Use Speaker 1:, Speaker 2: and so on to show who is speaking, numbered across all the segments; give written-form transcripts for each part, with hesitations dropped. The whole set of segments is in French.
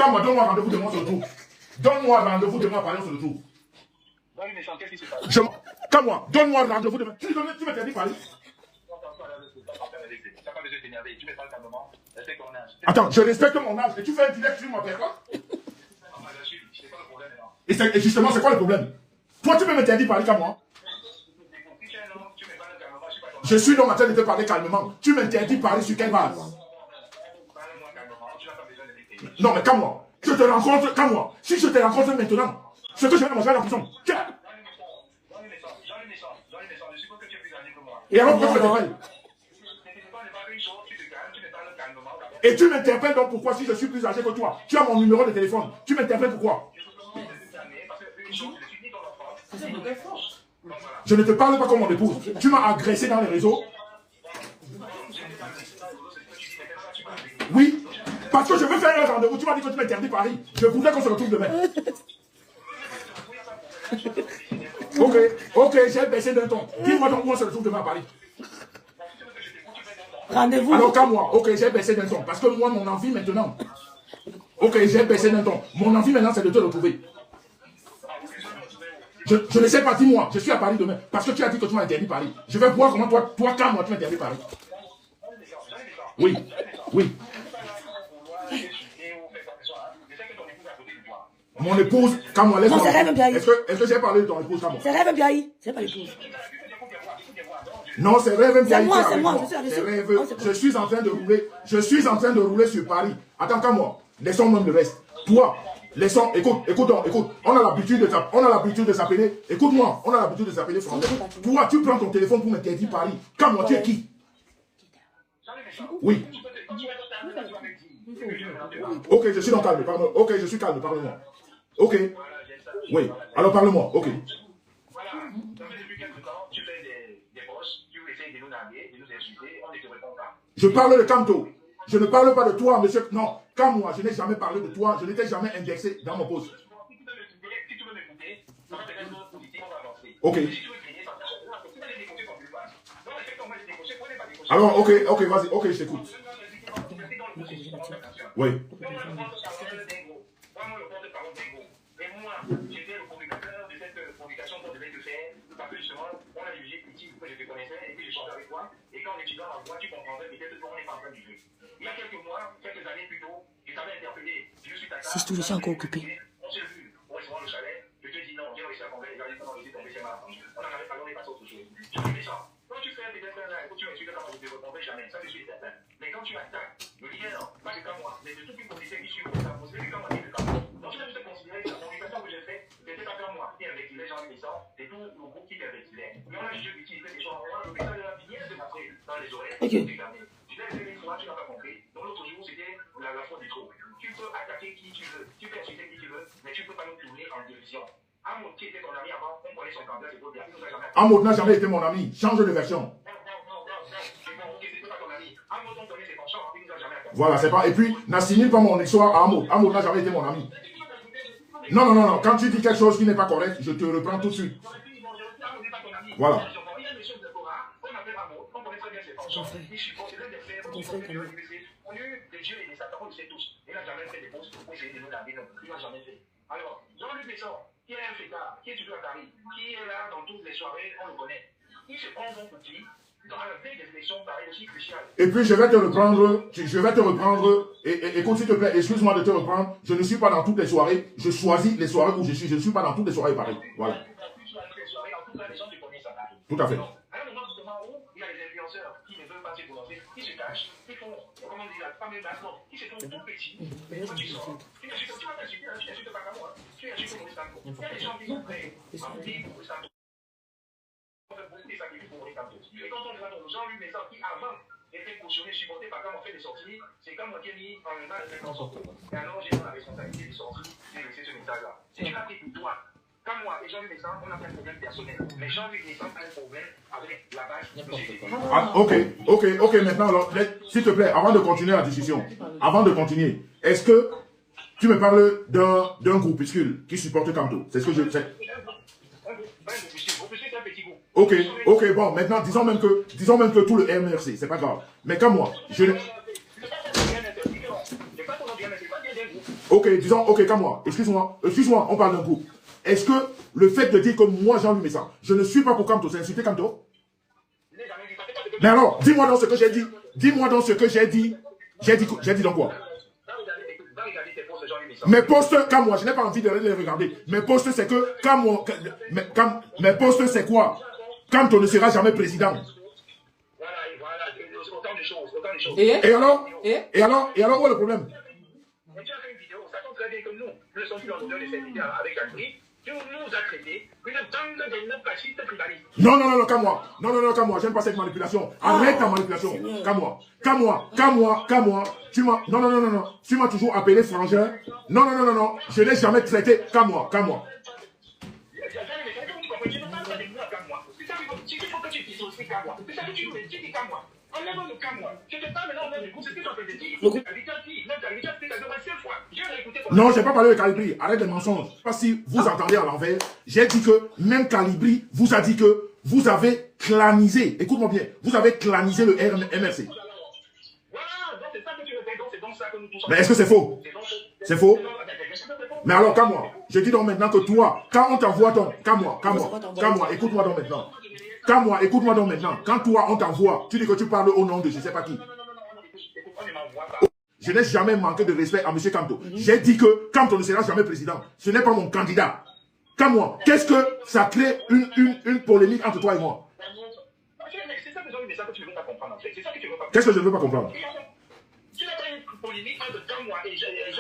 Speaker 1: calme-moi, donne-moi rendez-vous demain, on se retrouve. Donne-moi rendez-vous demain, par exemple, on se retrouve. Calme-moi, donne-moi rendez-vous demain. Tu m'interdis de parler. Attends, je respecte mon âge et tu fais un direct sur mon téléphone. Et justement, c'est quoi le problème? Toi, tu peux m'interdire de parler comme moi. Je suis dans ma tête de te parler calmement. Tu m'interdis de parler sur quelle base? Non, mais calme-moi. Je te rencontre, calme-moi. Si je te rencontre maintenant, ce que je vais manger à la prison. Et alors, pourquoi tu m'interpelles? Et tu m'interpelles donc pourquoi si je suis plus âgé que toi? Tu as mon numéro de téléphone. Tu m'interpelles pourquoi? Je ne te parle pas comme mon épouse. Tu m'as agressé dans les réseaux. Oui. Parce que je veux faire un rendez-vous. Tu m'as dit que tu m'interdis Paris. Je voudrais qu'on se retrouve demain. Ok, j'ai baissé d'un ton. Dis-moi donc où on se retrouve demain à Paris.
Speaker 2: Rendez-vous.
Speaker 1: Alors qu'à moi, ok, j'ai baissé d'un ton. Parce que moi, mon envie maintenant. Ok, j'ai baissé d'un ton. Mon envie maintenant, c'est de te retrouver. Je ne sais pas, dis-moi, je suis à Paris demain. Parce que tu as dit que tu m'as interdit Paris. Je vais voir comment toi quand moi, tu m'interdis Paris. Oui, oui. Mon épouse, quand moi, laisse-moi. Est-ce que j'ai parlé de ton épouse quand moi?
Speaker 2: C'est Rêve Biaï, c'est pas l'épouse.
Speaker 1: Non, c'est Rêve Biaï.
Speaker 2: C'est moi,
Speaker 1: je suis en train de rouler. Je suis en train de rouler sur Paris. Attends, quand moi, laissons même le reste. Toi, laissons, écoute. On a l'habitude de s'appeler. Écoute-moi, on a l'habitude de s'appeler français. Toi, tu prends ton téléphone pour m'interdire Paris. Quand moi, tu es qui? Oui. Ok, je suis dans calme, pardon. Ok, je suis calme, parle-moi. Ok. Oui. Alors parle-moi. Ok. Je parle de Kanto. Je ne parle pas de toi, monsieur. Non. Quand moi, je n'ai jamais parlé de toi, je n'étais jamais indexé dans mon poste. Ok. Alors, ok, vas-y. Ok, je t'écoute. Oui. J'étais le communicateur de cette communication qu'on devait te faire, parce que justement, on a jugé utile que je te connaissais et que j'échangeais avec toi, et qu'en étudiant la voix, tu comprendrais peut-être qu'on n'est pas en train de jouer. Il y a quelques mois, quelques années plus tôt, je t'avais interpellé, je suis ta carte. Si je suis encore occupé. On s'est vu au restaurant Le Chalet, je te dis non, j'ai réussi à tomber, il a dit comment laisser tomber chez ma femme. On en avait parlé, on est passé à autre chose. Je dis méchant. Quand tu fais peut-être un live, tu m'expliques comment je ne te répondrai jamais, ça je suis certain. Mais quand tu attaques, le leader, pas que comme moi, mais de toutes les communautés qui suivent, ça pose les comme moi, donc tu dois juste considérer que la communication que j'ai faite, c'était pas comme moi qui investilait Jean Messant, c'est tout le groupe qui investilait. Mais on a jugé utile que les gens, le message de la bien se passer dans les oreilles. Je l'ai fait une fois, tu n'as pas compris. Donc l'autre jour, c'était la faute du trou. Tu peux attaquer qui tu veux, tu peux insulter qui tu veux, mais tu ne peux pas nous tourner en division. Amoud qui était ton ami avant, on connaît son candidat, c'est pour dire. Amoud n'a jamais été mon ami, change de version. Voilà, c'est pas. Et puis, n'assimile pas mon histoire à Amoud. Amoud n'a jamais été mon ami. Non. Quand tu dis quelque chose qui n'est pas correct, je te reprends tout de suite. Voilà. Alors, Jean-Luc Besson, qui est un fêtard, qui est toujours à Paris, qui est là dans toutes les soirées, on le connaît. Il se prend son petit. Et puis je vais te reprendre, et écoute s'il te plaît, excuse-moi de te reprendre, je ne suis pas dans toutes les soirées, je choisis les soirées où je suis, je ne suis pas dans toutes les soirées pareil. Voilà. Tout à fait. À un moment justement où il y a les influenceurs qui ne veulent pas se prononcer, qui se cachent, qui font, comment dire, la fameuse base, qui se font tout petits, mais toi tu sors, tu vas t'insulter, tu n'insultes pas comme moi, tu insultes Maurice Kamto. Il y a des gens qui sont prêts à vous dire Maurice Kamto. Et quand on regarde Jean-Luc Messant qui avant était cautionné, supporté par quand on fait des sorties, c'est comme moi qui ai mis en même temps les en sortie. Et alors j'ai la responsabilité des sorties, de laisser ce message-là. Si tu l'as pris pour toi, comme moi et Jean-Luc Messant, on a fait un problème personnel. Mais Jean-Luc Messant a un problème avec la base de ok, maintenant, alors, s'il te plaît, avant de continuer la discussion, est-ce que tu me parles d'un groupuscule qui supporte Kamto? C'est ce que je sais. Ok, bon, maintenant, disons même que tout le MRC, c'est pas grave. Mais comme moi,
Speaker 2: Ok, disons, ok, calme-moi. Excuse-moi, on parle d'un groupe. Est-ce que le fait de dire que moi, Jean-Louis Messa, je ne suis pas pour Kamto, c'est insulter Kamto? Mais alors, dis-moi dans ce que j'ai dit. Dis-moi dans ce que j'ai dit. J'ai dit dans quoi? Mes posts, quand moi, je n'ai pas envie de les regarder. Mes posts, c'est que, mes posts, c'est quoi? Kamto ne sera jamais président.
Speaker 1: Autant de choses.
Speaker 2: Et alors, où est le problème?
Speaker 1: Mais tu as fait une vidéo, ça tombe très bien que nous, le sommes dans l'auteur de cette vidéo avec Jean-Louis, tu nous as traité une bande de néofascistes tribalistes.
Speaker 2: Non, calme-moi. Non, calme-moi. J'aime pas cette manipulation. Arrête ta manipulation. Calme-moi. Tu m'as... Non. Tu m'as toujours appelé frangin. Non. Je n'ai jamais traité. Calme-moi.
Speaker 1: Il faut que tu dissocies Kamwa. Tu sais que tu me dis Kamwa. Enlève le Kamwa. Je te parle maintenant du coup, c'est ce que tu as fait de dire.
Speaker 2: Non, je n'ai pas parlé de Calibri. Arrête les mensonges. Pas si vous entendez à l'envers. J'ai dit que même Calibri vous a dit que vous avez clanisé. Écoute-moi bien. Vous avez clanisé le MRC.
Speaker 1: Voilà, donc c'est ça que tu me fais. Donc c'est donc ça que nous tous.
Speaker 2: Mais est-ce que c'est faux? C'est faux? Mais alors, calme-moi. Je dis donc maintenant que toi, quand on t'envoie donc, calme-moi, écoute-moi donc maintenant. Écoute-moi donc maintenant. Quand toi, on t'envoie, tu dis que tu parles au nom de je ne sais pas qui. Je n'ai jamais manqué de respect à M. Kamto. J'ai dit que Kamto ne sera jamais président. Ce n'est pas mon candidat. Calme-moi. Qu'est-ce que ça crée une polémique entre toi et moi? Qu'est-ce que je ne veux pas comprendre?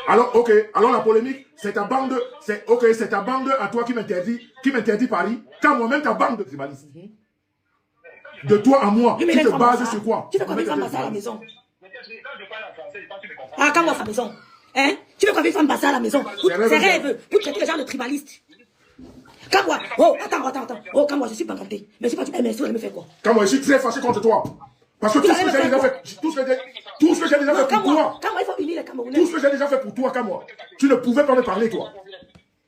Speaker 2: Alors, ok. Alors la polémique, c'est ta bande, c'est ta bande à toi qui m'interdit Paris. Quand moi-même ta bande de tribalistes. De toi à moi, tu te bases sur quoi?
Speaker 3: Tu veux qu'on fasse passer à la maison? Ah, quand moi, sa maison. Hein? Tu veux qu'on fasse passer à la maison? C'est rêve pour traiter les gens de tribalistes. Quand moi, oh, attends. Oh, quand moi, je suis pas ganté. Mais si pas tu m'aimes, tu vas me faire quoi?
Speaker 2: Quand moi, je suis très fâché contre toi. Parce que tout ce que j'ai déjà fait, tout ce que j'ai déjà fait pour toi.
Speaker 3: Quand moi, il faut unir les Camerounais.
Speaker 2: Tout ce que j'ai déjà fait pour toi, quand moi. Tu ne pouvais pas me parler, toi.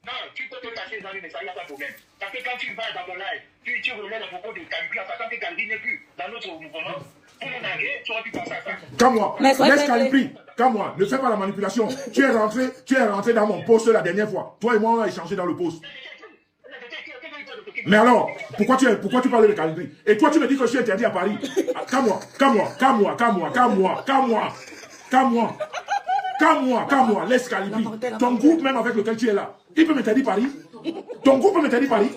Speaker 1: Non, tu peux te cacher dans les messages, il n'y a pas de problème. Parce que quand tu vas dans ton live, tu remets le propos de Calibri en sachant que Calibri n'est plus dans notre mouvement. Tout le monde arrive, tu aurais pu penser à ça.
Speaker 2: Quand moi, laisse Calibri. Quand moi, ne fais pas la manipulation. Tu es rentré dans mon poste la dernière fois. Toi et moi, on a échangé dans le poste. Mais alors, pourquoi tu parles de Calibri? Et toi, tu me dis que je suis interdit à Paris. Calme-moi, laisse Calibri. Ton groupe, même avec lequel tu es là, il peut m'interdire Paris. Ton groupe peut m'interdire Paris.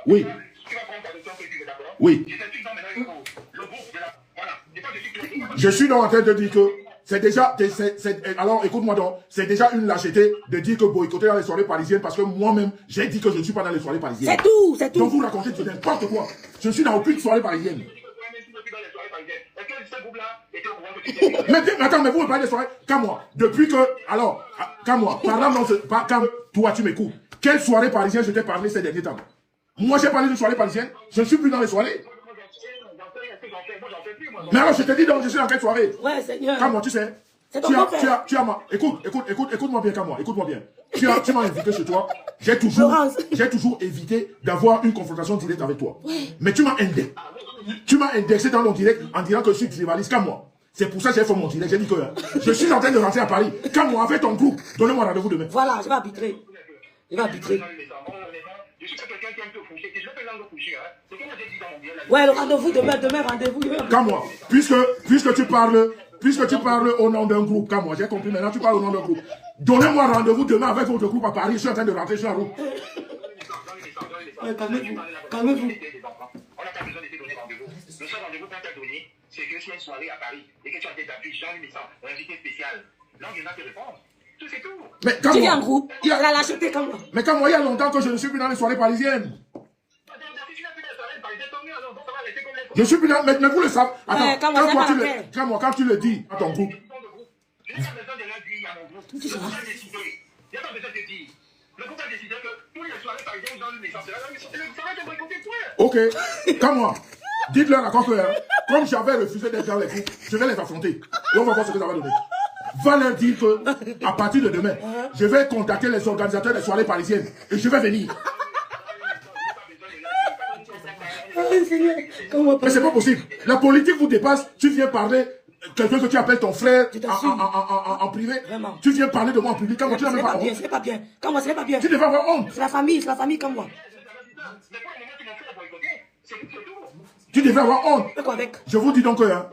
Speaker 2: Oui. Oui. Je suis donc en train de dire que c'est déjà, alors écoute-moi donc, c'est déjà une lâcheté de dire que boycotter dans les soirées parisiennes parce que moi-même, j'ai dit que je ne suis pas dans les soirées parisiennes.
Speaker 3: C'est tout.
Speaker 2: Donc vous racontez n'importe quoi. Je ne suis dans aucune soirée parisienne. Mais attends, mais vous me parlez des soirées. Calme-moi. Depuis que, alors, calme-moi. Toi, tu m'écoutes. Quelle soirée parisienne je t'ai parlé ces derniers temps? Moi, j'ai parlé d'une soirée parisienne. Je ne suis plus dans les soirées. Mais alors, je te dis donc, je suis dans quelle soirée?
Speaker 3: Ouais, Seigneur.
Speaker 2: Calme-moi, tu sais. Écoute-moi bien, calme-moi. Écoute-moi bien. Tu m'as invité chez toi. J'ai toujours évité d'avoir une confrontation directe avec toi. Ouais. Mais tu m'as indexé. Tu m'as indexé dans mon direct en disant que je suis tribaliste. Calme-moi. C'est pour ça que j'ai fait mon direct. J'ai dit que je suis en train de rentrer à Paris. Calme-moi, avec ton groupe. Donnez-moi rendez-vous demain.
Speaker 3: Voilà, je vais arbitrer. Je suis
Speaker 1: quelqu'un qui aime te foucher. Je vais te langue foucher. C'est comme j'ai dit dans mon direct.
Speaker 3: Ouais, le rendez-vous demain, rendez-vous.
Speaker 2: Calme-moi. Puisque tu parles au nom d'un groupe, calme-moi, j'ai compris, maintenant tu parles au nom d'un groupe. Donnez-moi rendez-vous demain avec votre groupe à Paris. Je suis en train de rentrer sur la route.
Speaker 3: Calmez-vous.
Speaker 1: On n'a pas besoin de te donner rendez-vous. Le seul rendez-vous qu'on t'a donné, c'est que si y a une soirée à Paris et que tu as des affiches Jean-Louis Messa, un invité spécial, là on viendra te répondre. Tout c'est tout.
Speaker 2: Mais quand
Speaker 3: tu viens en groupe, il a lâcheté comme moi.
Speaker 2: Mais quand moi, il y a longtemps que je ne suis plus dans les soirées parisiennes. Je suis plus dans, mais vous le savez. Attends, quand tu le dis à ton groupe.
Speaker 1: Je n'ai pas besoin de la dire à mon groupe. Le groupe a décidé. Il n'y a pas besoin de dire. Le groupe a décidé que tous les soirées parisiennes, Jean-Louis Messa, ça va te boycotter, point.
Speaker 2: Ok, comme moi. Dites-leur à quoi faire. Comme j'avais refusé d'être dans les groupes, je vais les affronter. Et on va voir ce que ça va donner. Va leur dire que, à partir de demain, je vais contacter les organisateurs des soirées parisiennes et je vais venir. Mais c'est pas possible. La politique vous dépasse. Tu viens parler quelqu'un que tu appelles ton frère
Speaker 3: Je t'assure.
Speaker 2: en privé.
Speaker 3: Vraiment.
Speaker 2: Tu viens parler de moi en public. Quand moi, tu n'as même pas honte.
Speaker 3: Ce n'est pas bien. Quand moi, ce n'est pas bien.
Speaker 2: Tu devais avoir honte.
Speaker 3: C'est la famille comme moi.
Speaker 1: Mais pour le moment, tu m'as fait boycotter. C'est tout.
Speaker 2: Tu devais avoir honte.
Speaker 3: Fais quoi avec?
Speaker 2: Je vous dis donc, hein,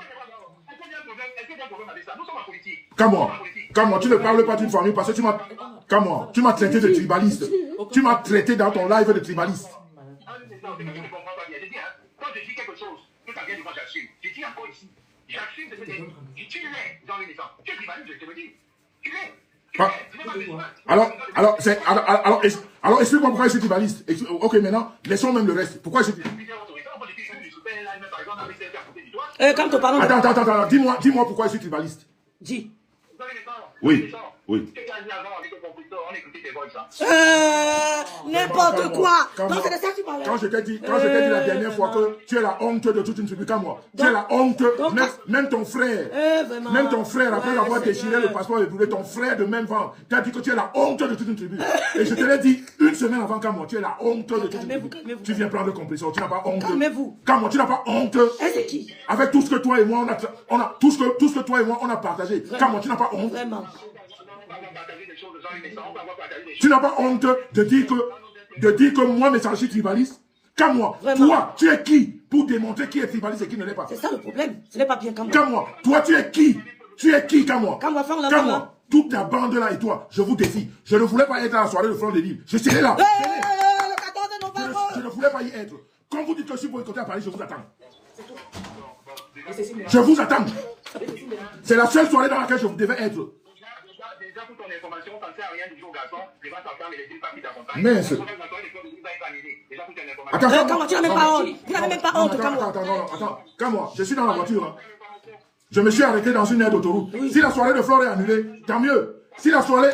Speaker 1: Est-ce qu'il y a un problème avec ça? Nous sommes en politique.
Speaker 2: Comme moi, tu ne parles pas d'une famille parce que tu m'as traité de tribaliste. Tu m'as traité dans ton live de tribaliste.
Speaker 1: Non, c'est que tu ne comprends pas bien. Je dis, hein, quand je dis quelque chose, tout à bien devant, j'assume. Je dis encore ici. J'assume de ce que tu l'es dans les naissances. Tu es tribaliste, je te le dis. Tu l'es.
Speaker 2: Alors, explique-moi pourquoi je suis tribaliste. Ok, maintenant, laissons même le reste. Pourquoi je suis tribaliste?
Speaker 3: Quand pardon.
Speaker 2: Attends, dis-moi pourquoi je suis tribaliste.
Speaker 3: Dis.
Speaker 2: Oui.
Speaker 3: N'importe quoi. Donc c'est de ça que tu parlais.
Speaker 2: Quand je t'ai dit la dernière fois que tu es la honte de toute une tribu comme moi. Tu es la honte, même ton frère. Même ton frère, après avoir déchiré le passeport et brûlé ton frère de même vent, tu as dit que tu es la honte de toute une tribu. Et je te l'ai dit une semaine avant comme moi, tu es la honte de toute une tribu. Tu viens prendre le compresseur, tu n'as pas honte.
Speaker 3: Calmez-vous.
Speaker 2: Comme moi, tu n'as pas honte.
Speaker 3: C'est qui?
Speaker 2: Avec tout ce que toi et moi, tout ce que toi et moi, on a partagé. Comme moi, tu n'as pas honte.
Speaker 3: Vraiment.
Speaker 2: Tu n'as pas honte de dire que moi, mais je suis tribaliste. Comme moi,
Speaker 3: vraiment.
Speaker 2: Toi, tu es qui pour démontrer qui est tribaliste et qui ne l'est pas?
Speaker 3: C'est ça le problème. Ce n'est pas bien comme moi.
Speaker 2: Comme moi, toi, tu es qui? Tu es qui comme moi?
Speaker 3: Comme moi,
Speaker 2: comme moi. Toute ta bande là et toi, je vous défie. Je ne voulais pas être à la soirée de Front de Lille. Je serai là.
Speaker 3: Le 14 novembre.
Speaker 2: Je ne voulais pas y être. Quand vous dites que je suis boycotté à Paris, je vous attends. Je vous attends. C'est la seule soirée dans laquelle je devais être.
Speaker 1: Déjà pour ton information, ça ne sert à rien du jour au garçon. Les gens t'entendent, mais les filles pas qui t'accompagnent.
Speaker 2: Mince.
Speaker 1: Attends,
Speaker 3: comment tu n'as même pas honte? Tu n'avais même pas honte,
Speaker 2: Attends, comme moi, je suis dans la voiture. Hein. Je me suis arrêté dans une aire d'autoroute. Oui. Si la soirée de Flore est annulée, tant mieux. Si la soirée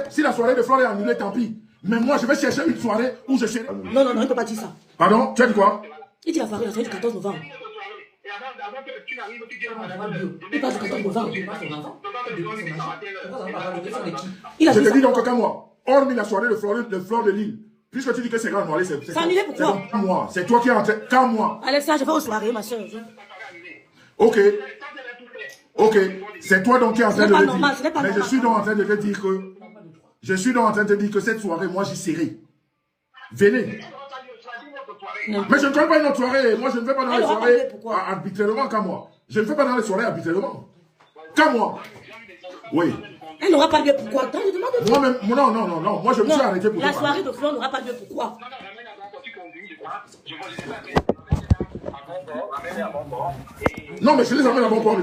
Speaker 2: de Flore est annulée, tant pis. Mais moi, je vais chercher une soirée où je serai.
Speaker 3: Non, il ne peut pas dire ça.
Speaker 2: Pardon? Tu as dit quoi?
Speaker 3: Il dit la soirée du 14 novembre. Il passe du 14 novembre.
Speaker 2: Je te dis donc comme moi, hormis la soirée de Flore de Lille, puisque tu dis que c'est grand noir, c'est
Speaker 3: annulé pourquoi?
Speaker 2: Moi, c'est toi qui es en train. Comme moi.
Speaker 3: Alexa, je vais aux soirées, ma soeur.
Speaker 2: Ok, c'est toi donc qui es en train de le dire. Mais je suis donc en train de te dire que. Je suis donc en train de te dire que cette soirée, moi j'y serai. Venez. Mais je ne connais pas une autre soirée. Moi, je ne vais pas dans les soirées arbitrairement comme moi. Je ne fais pas dans les soirées arbitrairement. Comme moi. Oui.
Speaker 3: Elle n'aura pas lieu pourquoi?
Speaker 2: Moi-même, non. Moi, je me suis arrêté pour
Speaker 3: la soirée de Flore n'aura pas lieu pourquoi?
Speaker 2: Non, mais je les amène à bon port.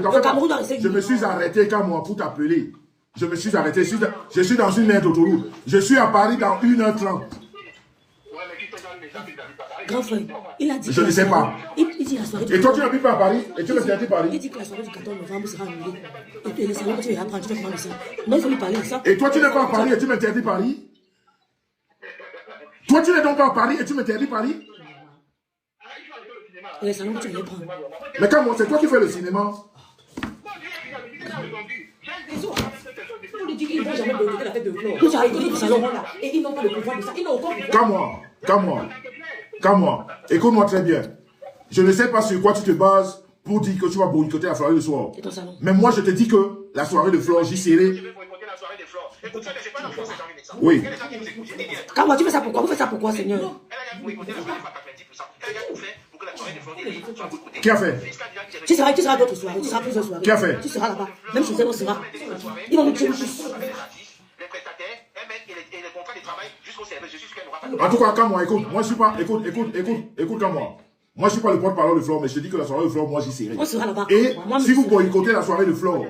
Speaker 2: Je me suis arrêté comme moi pour t'appeler. Je me suis arrêté. Je suis dans une aire d'autoroute. Je suis à Paris dans 1h30.
Speaker 3: Grand frère, il a dit.
Speaker 2: Je ne sais pas.
Speaker 3: Il dit la soirée du 14 novembre.
Speaker 2: Et toi, tu n'habites pas à Paris? Et tu m'interdis Paris?
Speaker 3: Il dit que la soirée du 14 novembre sera annulée. Et puis les salons que tu vas apprendre, tu fais comment de ça? Non, il faut lui parler de ça.
Speaker 2: Et toi, tu n'es pas à Paris et tu m'interdis Paris? Toi, tu n'es donc pas à Paris et tu m'interdis Paris?
Speaker 3: Et les salons que tu vas prendre.
Speaker 2: Mais comment? C'est toi qui fais le cinéma?
Speaker 3: On lui dit qu'ils ne vont jamais bloquer la fête de Flore. Nous avons écouté du salon là. Et ils n'ont pas le pouvoir de ça. Ils n'ont aucun pouvoir.
Speaker 2: Comme moi. Écoute-moi très bien. Je ne sais pas sur quoi tu te bases pour dire que tu vas boycotter la soirée de soir.
Speaker 3: Et ton salon.
Speaker 2: Mais moi, je te dis que la soirée de Flore, j'y serai. Oui.
Speaker 3: Quand moi, tu fais ça pourquoi? Vous faites ça pourquoi, Seigneur?
Speaker 2: Qui a fait?
Speaker 3: Tu seras à d'autres soirées, tu seras plusieurs soirées.
Speaker 2: Qui a fait?
Speaker 3: Tu seras là-bas. Même chez eux, on sera. Ils vont nous tuer tous.
Speaker 2: En tout cas, comme moi, écoute, moi je suis pas, écoute comme moi. Moi je suis pas le porte-parole de Flore, mais je te dis que la soirée de Flore, moi j'y serai.
Speaker 3: On sera là-bas.
Speaker 2: Et si vous boycottez la soirée de Flore.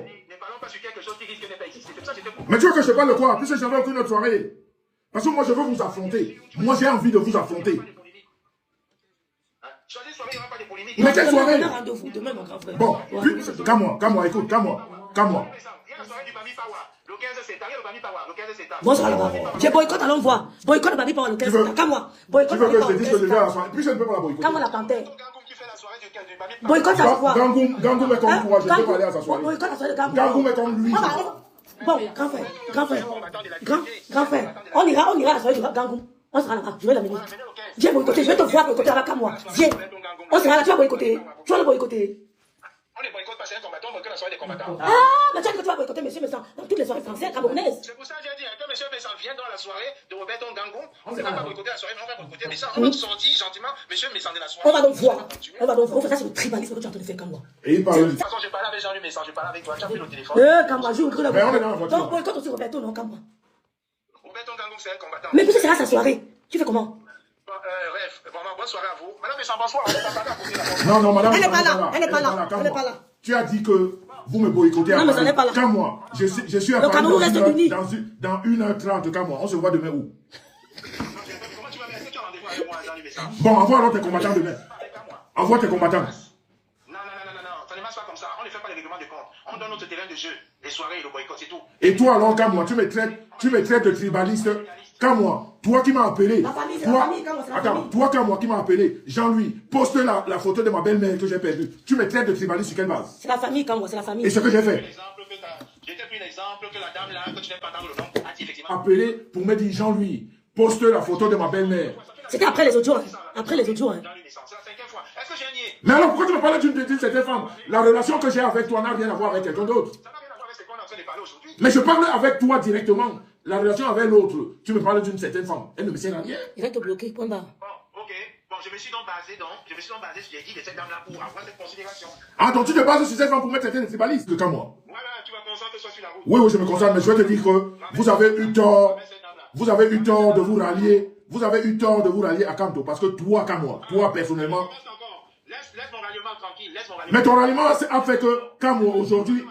Speaker 2: Mais tu veux que je te parle de quoi? Puisque j'avais aucune autre soirée. Parce que moi je veux vous affronter. Moi j'ai envie de vous affronter. Mais quelle soirée? Bon, comme moi, écoute, comme moi.
Speaker 3: Bon, ça va là-bas. J'ai boycott, allons voir. Boycott le Baby Power le 15 septembre. Comme moi.
Speaker 2: Tu veux que je te dise que je vais à la soirée? Puis je ne peux pas la boycotter.
Speaker 3: Comme moi, la panthère. Boycott, ça va voir.
Speaker 2: Gangoum est comme toi, je ne peux pas aller à sa soirée.
Speaker 3: Boycott, la soirée de Gangoum.
Speaker 2: Gangoum est comme lui.
Speaker 3: Bon, grand frère. On ira à la soirée de Gangoum. On sera là-bas. Je vais l'amener. Viens boycotter, je vais te voir boycotter là-bas comme moi. Viens. On sera là, tu vas boycotter. Tu vas le boycotter.
Speaker 1: On ne boycotte pas, c'est un combattant, on boycotte la soirée des combattants.
Speaker 3: Ah, mais tu as dit que tu vas boycotter M. Messan dans toutes les soirées françaises, camerounaises.
Speaker 1: C'est pour ça que j'ai dit, quand M. Messan vient dans la soirée de Roberto Ngango, on ne va pas boycotter la soirée, mais on va boycotter Messan. On va sortir gentiment M. Messan de la soirée.
Speaker 3: On va donc voir. On va donc voir. Ça, c'est le tribalisme que tu es en train de faire comme moi.
Speaker 2: Et il parle.
Speaker 1: De toute façon, je parle avec Jean-Luc Messan, je parle avec toi, tu as pris le téléphone.
Speaker 3: Comme moi, j'ai ouvert la voiture. Donc, boycotte aussi Roberto, non, comme moi.
Speaker 1: Roberto Ngango, c'est un combattant.
Speaker 3: Mais puis, c'est là sa soirée. Tu fais comment?
Speaker 1: Bref, vraiment, bonne soirée à vous. Madame Messan, bonsoir. On va parler à côté là.
Speaker 2: Non, non, madame.
Speaker 3: Elle n'est pas là. Elle n'est pas là. Elle n'est pas là.
Speaker 2: Tu as dit que vous me boycottez à
Speaker 3: Non, mais ça n'est pas là.
Speaker 2: Quand moi, je suis à
Speaker 3: Le Cameroun reste uni.
Speaker 2: dans 1h30, quand moi, on se voit demain où?
Speaker 1: Comment tu vas faire? Est-ce que tu as rendez-vous avec moi, Jean-Luc Messan?
Speaker 2: Bon, envoie alors tes combattants demain. Envoie tes combattants.
Speaker 1: Non, ça ne marche pas comme ça. On ne fait pas les règlements de compte. On donne notre terrain de jeu, les soirées et le boycott, c'est tout.
Speaker 2: Et toi alors, quand moi, tu me traites de tribaliste. Quand moi, toi qui m'as appelé.
Speaker 3: La famille, c'est la famille, quand moi, c'est la famille.
Speaker 2: Attends, toi quand moi qui m'as appelé, Jean-Louis, poste la photo de ma belle-mère que j'ai perdue. Tu me traites de tribaliste sur quelle base?
Speaker 3: C'est la famille, quand moi, c'est la famille.
Speaker 2: Et ce que j'ai fait?
Speaker 1: J'ai pris l'exemple que la dame là, que tu n'aimes pas dans le nom, a dit effectivement.
Speaker 2: Appelé pour me dire, Jean-Louis, poste la photo de ma belle-mère.
Speaker 3: C'était après les audios. Après les audios.
Speaker 1: C'est la 5e fois. Est-ce que j'ai nié?
Speaker 2: Mais alors pourquoi tu me parles d'une certaine femme? La relation que j'ai avec toi n'a rien à voir avec quelqu'un d'autre.
Speaker 1: Ça n'a rien à voir avec ce qu'on est en train de parler aujourd'hui.
Speaker 2: Mais je parle avec toi directement. La relation avec l'autre, tu me parles d'une certaine femme. Elle ne me sert à rien.
Speaker 3: Il va te bloquer, point barre.
Speaker 1: Bon, ok. Bon, je me suis donc basé sur les dits de cette dame-là pour avoir cette considération.
Speaker 2: Ah, donc tu te bases sur cette femme pour mettre certaines tribalistes, comme moi.
Speaker 1: Voilà, tu vas concentrer toi sur la route.
Speaker 2: Oui, je me concentre, mais je vais te dire que vous avez eu tort. Vous avez eu tort de vous rallier. Vous avez eu tort de vous rallier à Kamto. Parce que toi, comme moi, toi personnellement.
Speaker 1: Laisse mon ralliement tranquille. Laisse mon ralliement.
Speaker 2: Mais ton ralliement a fait que, comme moi, aujourd'hui.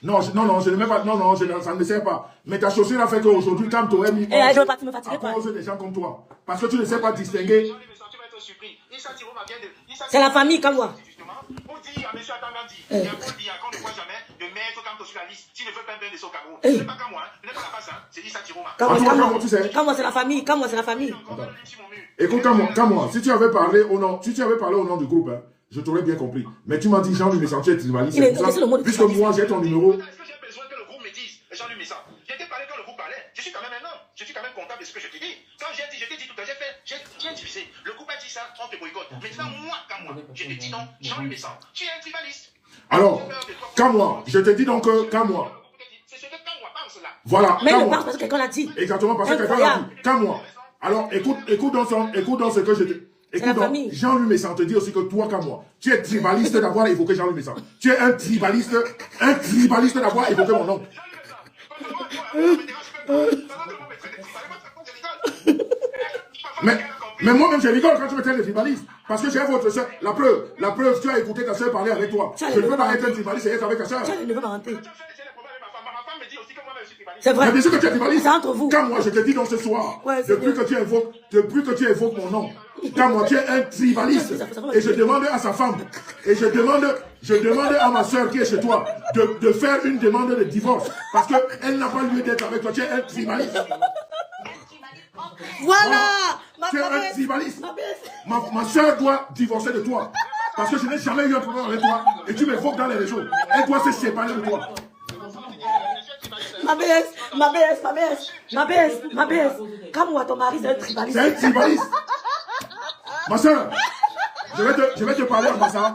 Speaker 2: Non, je ne mets pas. Non, ça ne me sert pas. Mais ta chaussure a fait qu'aujourd'hui, Kamto est mis.
Speaker 3: Je veux pas me fatiguer.
Speaker 2: À cause des gens comme toi. Parce que tu ne sais pas distinguer.
Speaker 3: C'est la famille, comme moi.
Speaker 1: Pour dire à M. Atangandi, il y a pour dire qu'on ne voit jamais de mettre Kamto sur la liste. S'il ne veut pas bien de son Cameroun. Ce n'est pas comme moi, ce n'est pas la face, c'est dit Satiroma.
Speaker 3: Comme moi, c'est la famille. Comme moi, c'est la famille.
Speaker 2: Écoute, comme moi, si tu avais parlé au nom du groupe, hein, je t'aurais bien compris. Mais tu m'as dit Jean-Luc Messan, tu es tribaliste. Puisque moi, j'ai ton numéro.
Speaker 1: Est-ce que j'ai besoin que le groupe me dise, Jean-Luc Messan? J'ai été parlé quand le groupe parlait. Je suis quand même un homme. Je suis quand même comptable de ce que je te dis. Quand je t'ai dit tout à l'heure, j'ai bien divisé. Le groupe a dit ça, on te boycotte. Maintenant, moi, comme moi, je te dis non, Jean-Luc Messan, tu es un tribaliste.
Speaker 2: Alors, comme moi, je te dis donc comme moi.
Speaker 1: C'est ce que quand moi pense là.
Speaker 2: Voilà.
Speaker 3: Mais il parle parce que quelqu'un l'a dit.
Speaker 2: Exactement, parce que quelqu'un l'a dit. Comme moi. Alors, écoute dans ce que je te. Écoute donc, Jean-Luc Messan te dit aussi que toi comme moi, tu es tribaliste d'avoir évoqué Jean-Luc Messan. Tu es un tribaliste d'avoir évoqué mon nom. Mais moi-même, je rigole quand tu me traites de tribaliste. Parce que j'ai votre soeur. La preuve, tu as écouté ta soeur parler avec toi. Je ne peux pas être un tribaliste et être avec ta soeur.
Speaker 3: Tu ne veux pas rentrer. C'est vrai.
Speaker 2: Mais bien sûr que tu es tribaliste.
Speaker 3: C'est entre vous.
Speaker 2: Quand moi, je te dis donc ce soir, depuis que tu évoques mon nom, quand moi, tu es un tribaliste. Et je demande à sa femme, et je demande à ma soeur qui est chez toi, de faire une demande de divorce. Parce qu'elle n'a pas lieu d'être avec toi. Tu es un tribaliste.
Speaker 3: Voilà.
Speaker 2: Tu es un tribaliste. Ma soeur doit divorcer de toi. Parce que je n'ai jamais eu un problème avec toi. Et tu m'évoques dans les réseaux. Elle doit se séparer de toi. Ma baisse. Comme moi, ton mari, c'est un tribaliste. C'est un tribaliste. Ma soeur, je vais te parler à Massa.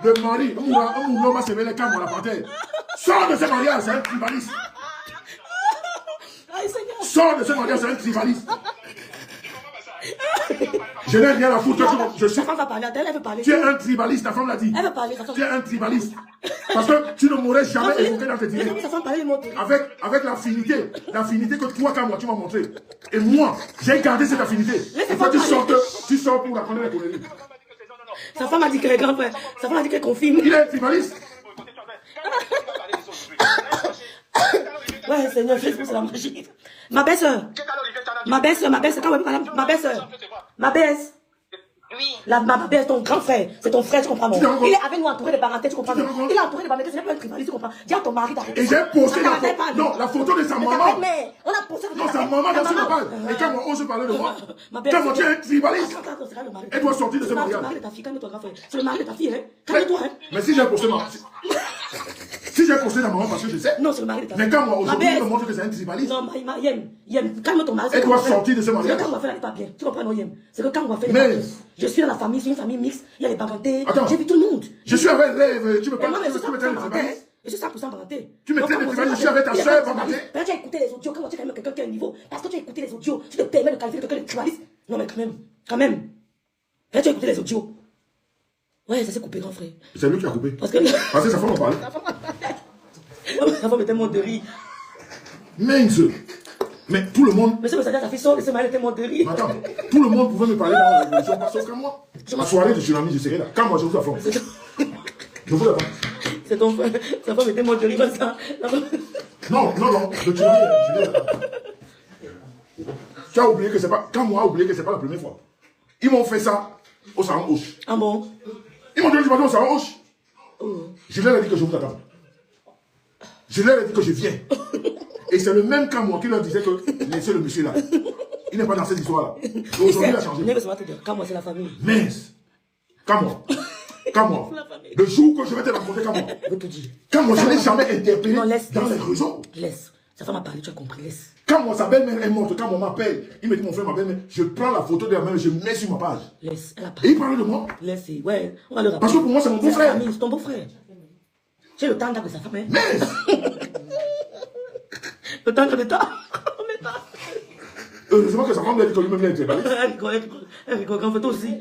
Speaker 2: Le mari, on va se mêler comme on la panthère. Sors de ce mariage, c'est un tribaliste. Sors de ce mariage, c'est un tribaliste. Je n'ai rien à foutre.
Speaker 3: Ta femme va parler, elle veut parler.
Speaker 2: Tu es un tribaliste, ta femme l'a dit.
Speaker 3: Elle veut parler.
Speaker 2: Tu es un tribaliste. Parce que tu ne m'aurais jamais évoqué dans tes dîners. Avec l'affinité que toi, comme moi, tu m'as montré. Et moi, j'ai gardé cette affinité. Et toi, tu sors pour raconter les conneries.
Speaker 3: Sa femme a dit qu'elle est grand frère. Sa femme a dit qu'elle confirme.
Speaker 2: Il est un tribaliste.
Speaker 3: Ouais, Seigneur, Facebook, c'est la magie. Ma belle-sœur, ma belle-sœur, oui. Ma belle, ton grand frère, c'est ton frère, tu comprends, mon. Il est avec nous entouré de parentés, tu comprends. Il est entouré de parentés, c'est pas un tribaliste, tu comprends. Dis à ton mari d'arrêter.
Speaker 2: Et j'ai posté la photo de sa maman.
Speaker 3: On a posté
Speaker 2: non, sa maman dans ce page. Et quand on ose parler de moi, quand moi tu es un tribaliste, elle doit sortir de ce mariage.
Speaker 3: C'est le mari de ta fille, calme-toi, grand frère. C'est le mari de ta fille, hein. Calme-toi, hein.
Speaker 2: Mais si j'ai posté j'ai posté la maman parce que je sais.
Speaker 3: Non, c'est le mari de ta
Speaker 2: Mais quand moi, aujourd'hui,
Speaker 3: belle.
Speaker 2: il me montre que c'est un tribaliste.
Speaker 3: Non, Yem, calme ton mari.
Speaker 2: Elle doit sortir de ce mariage.
Speaker 3: Quand on va faire, elle n'est pas bien. Tu comprends, non, Yem? C'est que quand on va faire,
Speaker 2: Mais...
Speaker 3: je suis dans la famille, c'est une famille mixte, il y a les parentés.
Speaker 2: Attends.
Speaker 3: J'ai vu tout le monde.
Speaker 2: Je suis avec rêve, tu me parles
Speaker 3: Non, mais
Speaker 2: de
Speaker 3: je
Speaker 2: ce que tu me tribaliste.
Speaker 3: je suis 100% parenté.
Speaker 2: Tu me traites de tribaliste, je suis avec ta soeur parenté.
Speaker 3: Mais tu as écouté les audios, comment tu as quand même quelqu'un qui a un niveau? Parce que tu as écouté les audios, tu te permets de qualifier quelqu'un de tribaliste? Non, mais quand même. Tu as écouté les audios. Ouais, ça s'est coupé, grand frère.
Speaker 2: C'est lui qui a coupé.
Speaker 3: Parce que
Speaker 2: sa femme en parlait.
Speaker 3: Sa femme était morte de rire.
Speaker 2: Mince. Mais tout le monde...
Speaker 3: Monsieur Messager, ça fait ça, ce mari était mort de rire.
Speaker 2: Attends, tout le monde pouvait me parler dans la révolution, pas sauf qu'à moi. Ma soirée de tsunami, je serai là. Quand moi, je vous affronte. Je vous affronte.
Speaker 3: C'est ton frère. Sa femme était morte de rire comme ça.
Speaker 2: Non, le tsunami, je l'ai là. Tu as oublié que c'est pas... Quand moi, oublié que c'est pas la première fois. Ils m'ont fait ça au salon Hoche.
Speaker 3: Ah bon?
Speaker 2: Ils m'ont dit que je au salon Hoche. Je leur ai dit que je vous attends. Je leur ai dit que je viens. Et c'est le même cas moi qui leur disait que laissez le monsieur là. Il n'est pas dans cette histoire-là. Aujourd'hui, il a changé.
Speaker 3: Quand moi, c'est la famille.
Speaker 2: Mince. Quand moi. Le jour que je vais te rencontrer, quand moi.
Speaker 3: Je veux te dire.
Speaker 2: Quand moi, je n'ai jamais interpellé dans les réseaux.
Speaker 3: Laisse. Sa femme a parlé, tu as compris, laisse.
Speaker 2: Quand moi, sa belle-mère est morte, quand moi m'appelle, il me dit mon frère, ma belle-mère, je prends la photo de la mère et je mets sur ma page.
Speaker 3: Laisse, elle a parlé.
Speaker 2: Et il parle de moi.
Speaker 3: Laisse, ouais, on va le rappeler.
Speaker 2: Parce que pour moi, c'est mon beau-frère.
Speaker 3: C'est ton beau-frère. J'ai le temps de sa femme, hein.
Speaker 2: Mince.
Speaker 3: Le temps de ta.
Speaker 2: Heureusement que sa femme lui a dit que lui-même il est
Speaker 3: Elle rigole, quand fait aussi.